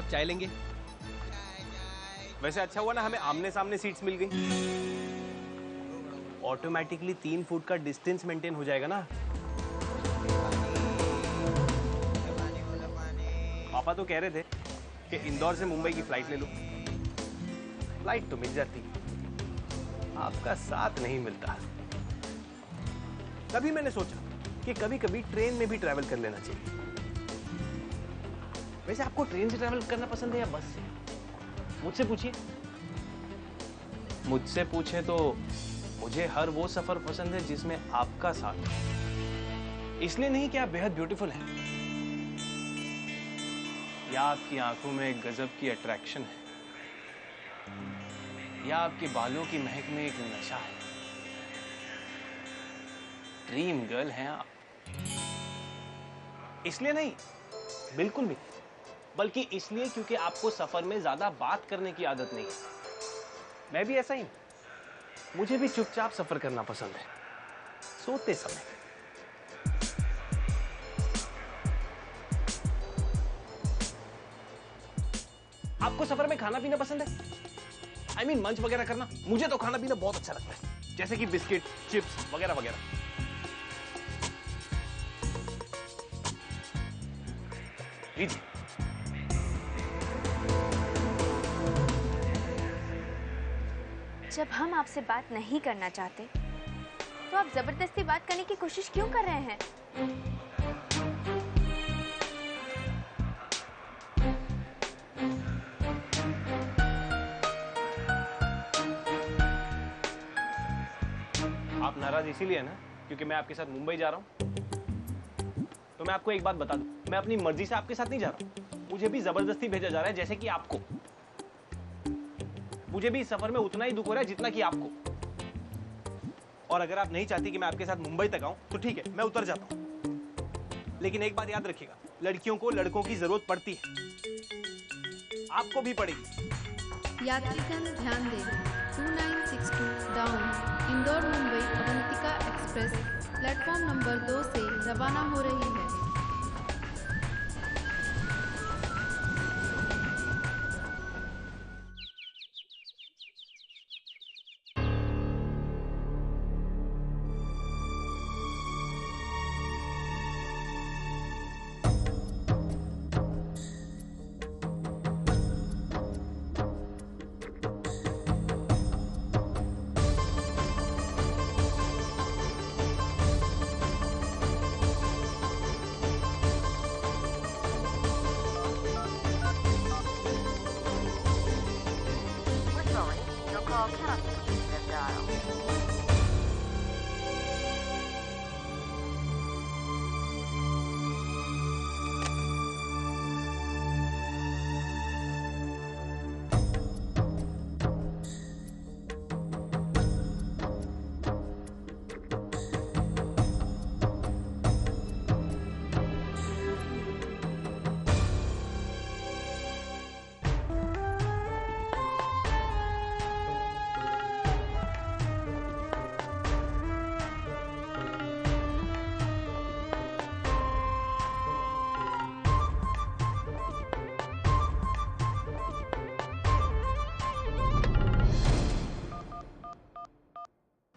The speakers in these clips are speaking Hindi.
आप चाय लेंगे? वैसे अच्छा हुआ ना हमें आमने सामने सीट्स मिल गई। ऑटोमेटिकली 3 फुट का डिस्टेंस मेंटेन हो जाएगा ना। पापा तो कह रहे थे कि इंदौर से मुंबई की फ्लाइट ले लो। फ्लाइट तो मिल जाती, आपका साथ नहीं मिलता। तभी मैंने सोचा कि कभी कभी ट्रेन में भी ट्रैवल कर लेना चाहिए। वैसे आपको ट्रेन से ट्रैवल करना पसंद है या बस से? मुझसे पूछिए। मुझसे पूछे तो मुझे हर वो सफर पसंद है जिसमें आपका साथ। इसलिए नहीं कि आप बेहद ब्यूटीफुल हैं, या आपकी आंखों में एक गजब की अट्रैक्शन है, या आपके बालों की महक में एक नशा है। ड्रीम गर्ल हैं आप। इसलिए नहीं, बिल्कुल भी, बल्कि इसलिए क्योंकि आपको सफर में ज्यादा बात करने की आदत नहीं है। मैं भी ऐसा ही हूं, मुझे भी चुपचाप सफर करना पसंद है, सोते समय। आपको सफर में खाना पीना पसंद है? I mean, मंच वगैरह करना? मुझे तो खाना पीना बहुत अच्छा लगता है, जैसे कि बिस्किट, चिप्स वगैरह वगैरह। लीजिए। जब हम आपसे बात नहीं करना चाहते तो आप जबरदस्ती बात करने की कोशिश क्यों कर रहे हैं? आप नाराज इसीलिए है ना क्योंकि मैं आपके साथ मुंबई जा रहा हूं। तो मैं आपको एक बात बता दूं, मैं अपनी मर्जी से आपके साथ नहीं जा रहा। मुझे भी जबरदस्ती भेजा जा रहा है, जैसे कि आपको। मुझे भी इस सफर में उतना ही दुख हो रहा है जितना कि आपको। और अगर आप नहीं चाहती कि मैं आपके साथ मुंबई तक आऊं तो ठीक है, मैं उतर जाता हूं। लेकिन एक बात याद रखिएगा, लड़कियों को लड़कों की जरूरत पड़ती है, आपको भी पड़ेगी। यात्रीगण ध्यान दें, 2962 down Indore Mumbai Avantika express platform number 2 से रवाना हो रही है।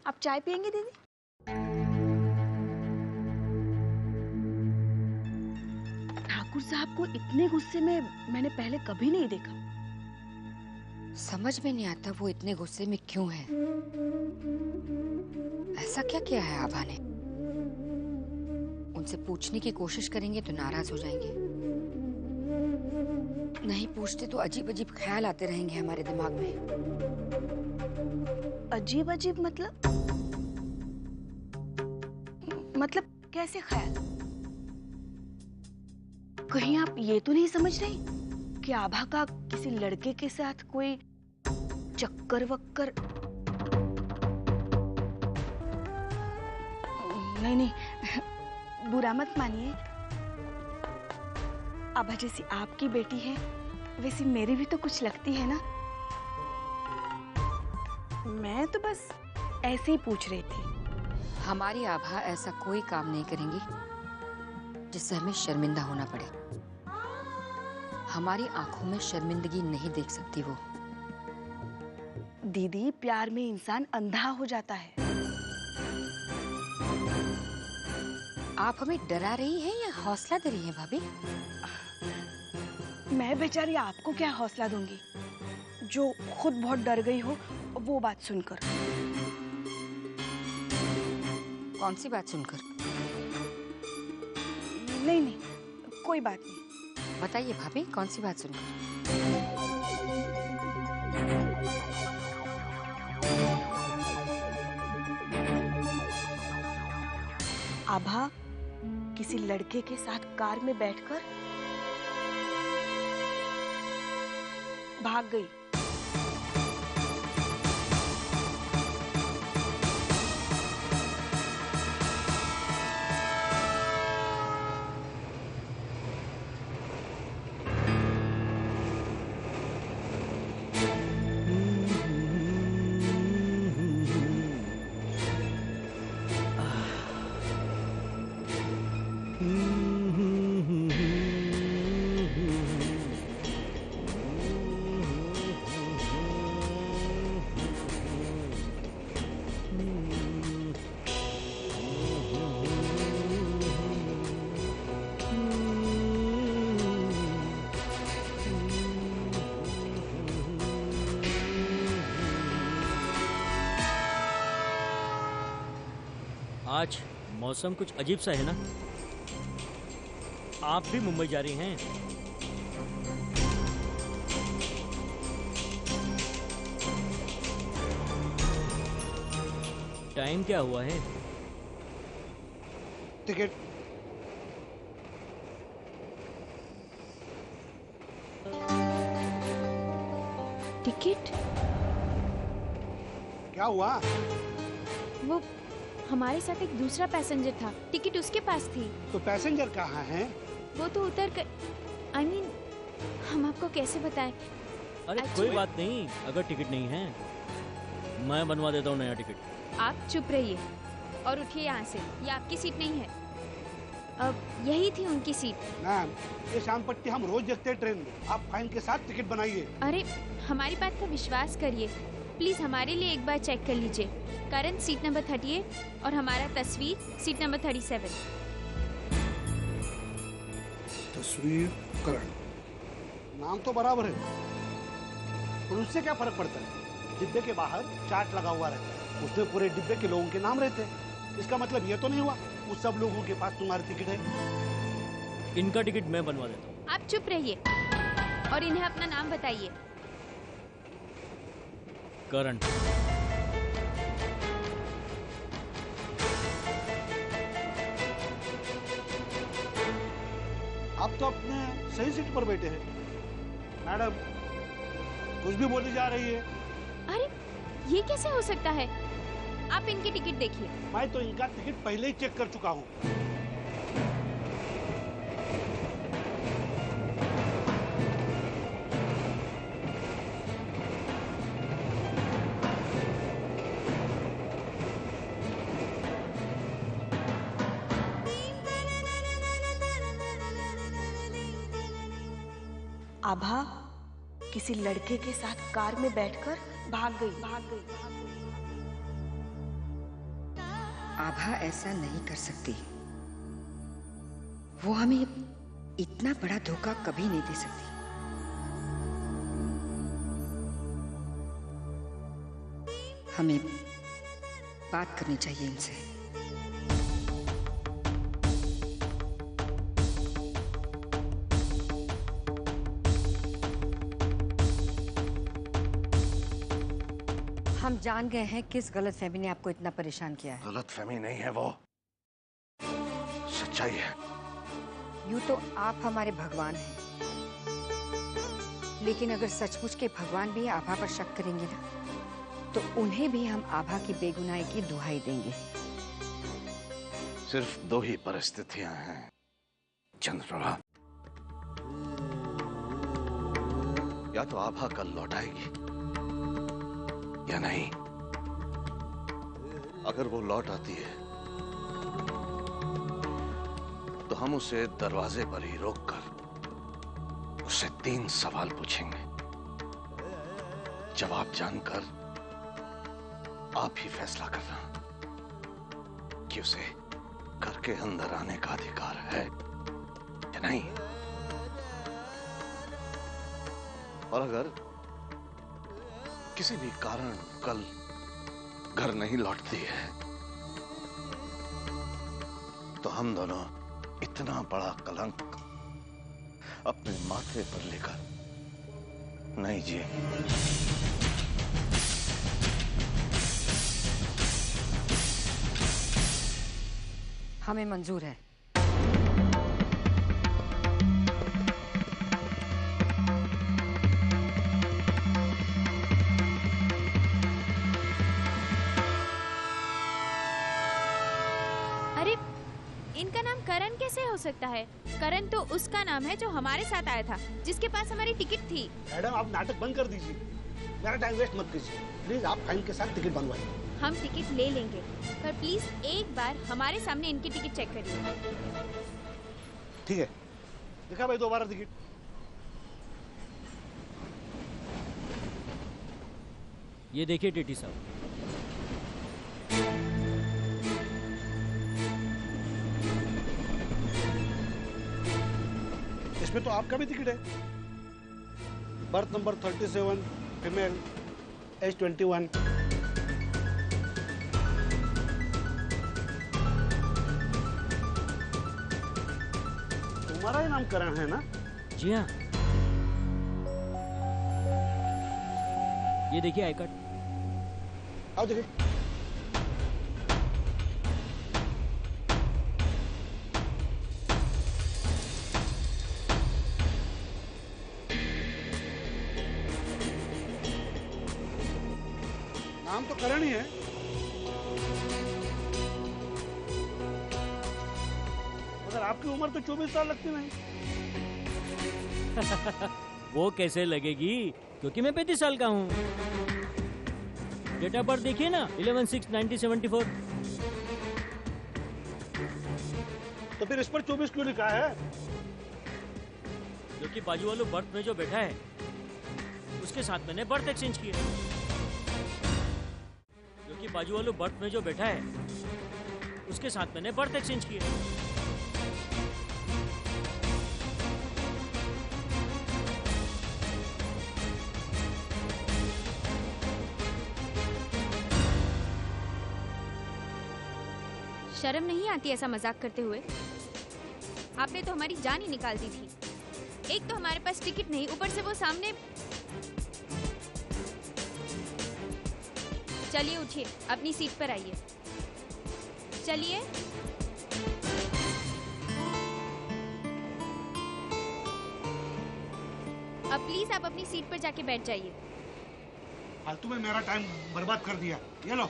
आप चाय पियेंगे दीदी? ठाकुर साहब को इतने गुस्से में मैंने पहले कभी नहीं देखा। समझ में नहीं आता वो इतने गुस्से में क्यों है। ऐसा क्या किया है आभा ने? उनसे पूछने की कोशिश करेंगे तो नाराज हो जाएंगे, नहीं पूछते तो अजीब अजीब ख्याल आते रहेंगे हमारे दिमाग में। अजीब अजीब मतलब कैसे ख्याल? कहीं आप ये तो नहीं समझ रही कि आभा का किसी लड़के के साथ कोई चक्कर वक्कर? नहीं, बुरा मत मानिए। आभा जैसी आपकी बेटी है वैसी मेरी भी तो कुछ लगती है ना। मैं तो बस ऐसे ही पूछ रही थी। हमारी आभा ऐसा कोई काम नहीं करेंगी जिससे हमें शर्मिंदा होना पड़े। हमारी आंखों में शर्मिंदगी नहीं देख सकती वो। दीदी, प्यार में इंसान अंधा हो जाता है। आप हमें डरा रही हैं या हौसला दे रही हैं भाभी? मैं बेचारी आपको क्या हौसला दूंगी, जो खुद बहुत डर गई हो वो बात सुनकर। कौन सी बात सुनकर? नहीं नहीं, कोई बात नहीं। बताइए भाभी, कौन सी बात सुनकर? आभा किसी लड़के के साथ कार में बैठकर भाग गई। आज मौसम कुछ अजीब सा है ना। आप भी मुंबई जा रही हैं? टाइम क्या हुआ है? टिकट। टिकट? क्या हुआ? वो हमारे साथ एक दूसरा पैसेंजर था, टिकट उसके पास थी। तो पैसेंजर कहाँ है? वो तो उतर कर, I mean, हम आपको कैसे बताएं? अरे कोई बात नहीं, अगर टिकट नहीं है मैं बनवा देता हूँ नया टिकट। आप चुप रहिए और उठिए यहाँ से, ये आपकी सीट नहीं है। अब यही थी उनकी सीट। मैम, ये शाम पट्टी हम रोज देखते हैं ट्रेन में। आप फाइन के साथ टिकट बनाइए। अरे हमारी बात का विश्वास करिए प्लीज, हमारे लिए एक बार चेक कर लीजिए। करण सीट नंबर 38 और हमारा तस्वीर सीट नंबर 37। तस्वीर करण, नाम तो बराबर है, पर उससे क्या फर्क पड़ता है? डिब्बे के बाहर चार्ट लगा हुआ रहता है, उसमें पूरे डिब्बे के लोगों के नाम रहते हैं। इसका मतलब ये तो नहीं हुआ उस सब लोगों के पास तुम्हारी टिकट है। इनका टिकट मैं बनवा देता हूँ। आप चुप रहिए और इन्हें अपना नाम बताइए। करण। आप तो अपने सही सीट पर बैठे हैं। मैडम, कुछ भी बोली जा रही है। अरे ये कैसे हो सकता है? आप इनकी टिकट देखिए। मैं तो इनका टिकट पहले ही चेक कर चुका हूँ। आभा किसी लड़के के साथ कार में बैठकर भाग गई। आभा ऐसा नहीं कर सकती। वो हमें इतना बड़ा धोखा कभी नहीं दे सकती। हमें बात करनी चाहिए इनसे। हम जान गए हैं किस गलतफहमी ने आपको इतना परेशान किया है। गलतफहमी नहीं है, वो सच्चाई है। यूं तो आप हमारे भगवान हैं, लेकिन अगर सचमुच के भगवान भी आभा पर शक करेंगे ना, तो उन्हें भी हम आभा की बेगुनाही की दुहाई देंगे। सिर्फ दो ही परिस्थितियां हैं चंद्रप्रभा, या तो आभा कल लौट आएगी या नहीं। अगर वो लौट आती है तो हम उसे दरवाजे पर ही रोककर उसे 3 सवाल पूछेंगे। जवाब जानकर आप ही फैसला करना कि उसे घर के अंदर आने का अधिकार है या नहीं। और अगर किसी भी कारण कल घर नहीं लौटती है तो हम दोनों इतना बड़ा कलंक अपने माथे पर लेकर नहीं जिएंगे। हमें मंजूर है। अरे इनका नाम करण कैसे हो सकता है? करण तो उसका नाम है जो हमारे साथ आया था, जिसके पास हमारी टिकट थी। मैडम आप नाटक बंद कर दीजिए, मेरा टाइम वेस्ट मत कीजिए प्लीज। आप फाइन के साथ टिकट बनवाइए। हम टिकट ले लेंगे, पर प्लीज एक बार हमारे सामने इनकी टिकट चेक करिए। ठीक है, दिखा भाई दोबारा टिकट। ये देखिए टीटी साहब, इसमें तो आपका भी टिकट है। Berth number 37, female, age 21। तुम्हारा ही नाम करण है ना? जी हाँ। ये देखिए आई कार्ड। आओ देखिए। नाम तो करण ही है। मगर आपकी उम्र तो 24 साल लगती नहीं। वो कैसे लगेगी, क्योंकि मैं 35 साल का हूँ। डेट ऑफ बर्थ देखिए ना, 11/6/1974। तो फिर इस पर 24 क्यों लिखा है? क्योंकि बाजू वालों बर्थ में जो बैठा है उसके साथ मैंने बर्थ एक्सचेंज किया। क्योंकि बाजू वालों बर्थ में जो बैठा है उसके साथ मैंने बर्थ एक्सचेंज किया। शर्म नहीं आती ऐसा मजाक करते हुए? आपने तो हमारी जान ही निकाल दी थी। एक तो हमारे पास टिकट नहीं, ऊपर से वो सामने। चलिए उठिए, अपनी सीट पर आइए। चलिए। अब प्लीज आप अपनी सीट पर जाके बैठ जाइए। फालतू में मेरा टाइम बर्बाद कर दिया। ये लो।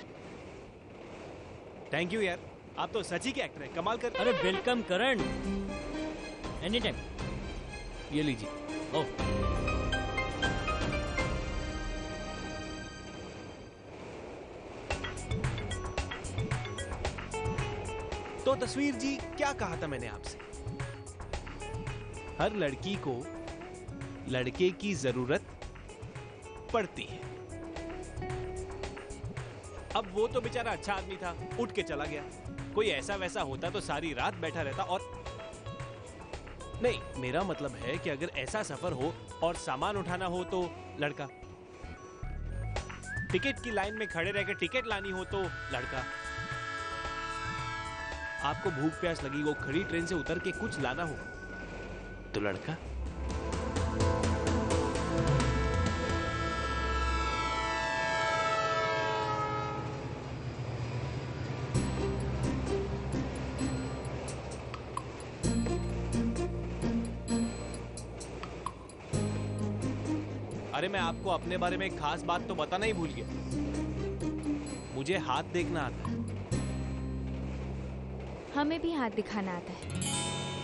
थैंक यू यार, आप तो सच ही के एक्टर हैं, कमाल कर। अरे वेलकम करण, एनी टाइम। ये लीजिए। ओ तो तस्वीर जी, क्या कहा था मैंने आपसे? हर लड़की को लड़के की जरूरत पड़ती है। अब वो तो बेचारा अच्छा आदमी था, उठ के चला गया। कोई ऐसा वैसा होता तो सारी रात बैठा रहता। और नहीं, मेरा मतलब है कि अगर ऐसा सफर हो और सामान उठाना हो तो लड़का, टिकट की लाइन में खड़े रहकर टिकट लानी हो तो लड़का, आपको भूख प्यास लगी, वो खड़ी ट्रेन से उतर के कुछ लाना हो तो लड़का। अरे मैं आपको अपने बारे में एक खास बात तो बताना ही भूल गया। मुझे हाथ देखना आता है। हमें भी हाथ दिखाना आता है।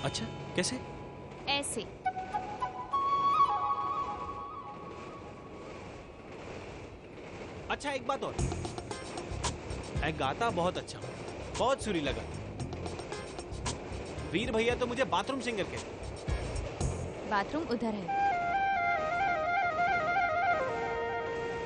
अच्छा, कैसे? ऐसे। अच्छा एक बात और, मैं गाता बहुत अच्छा हूँ, बहुत सुरीला गाता। वीर भैया तो मुझे बाथरूम सिंगर कहते। बाथरूम उधर है।